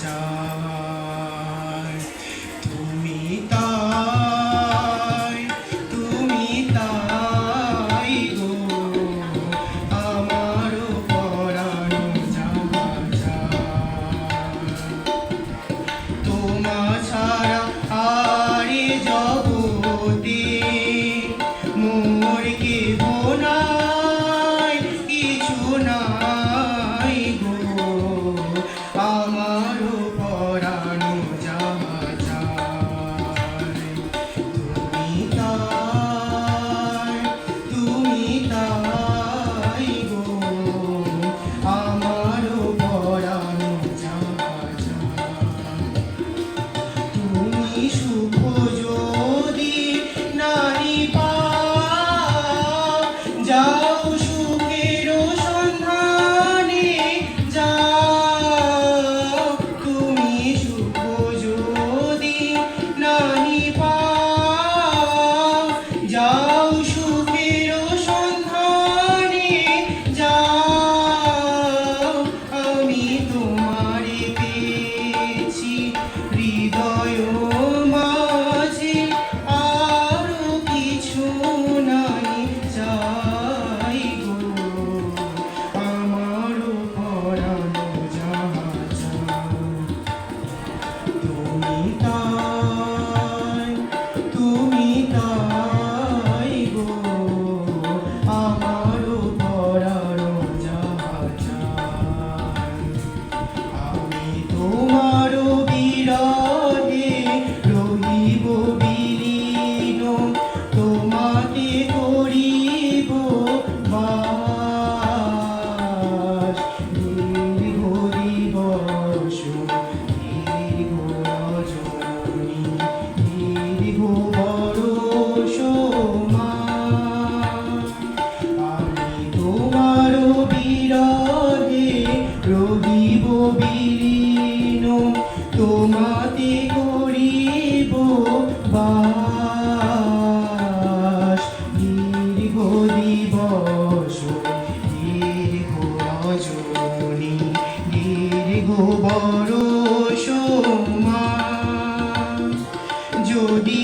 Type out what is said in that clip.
যায়। তুমি তাই গো আমারও পরানো যায়। তোমা ছাড়া আর এ জগতে মোর কেহ নাই, কিছু নাই গো আমারও পরানো যায়। তুমি তাই গো আমারও পরানো যায়। তুমি শুভ যদি নারী পাও, যাও সুখের সন্ধানে যাও। তুমি শুভ যদি নারী পাও, যাও সুখের সন্ধানে যাও। আমি তোমারে পেয়েছি হৃদয় মাঝে, আরো কিছু নাই চাই গো আমারও পরানো যায়। তুমি তাই গো আমারও পরানো যায়। আমি তোমারও বিরহে রহিব বিলীন, তোমাকে করিব বাস। দীর্ঘ দিবস দীর্ঘ রজনী দীর্ঘ বরষ মাস, আমি তোমারও বিরহে রহিব বিলীন, তোমাতে করিব বাস। দীর্ঘ দিবস দীর্ঘ রজনী দীর্ঘ বরষ মাস, যদি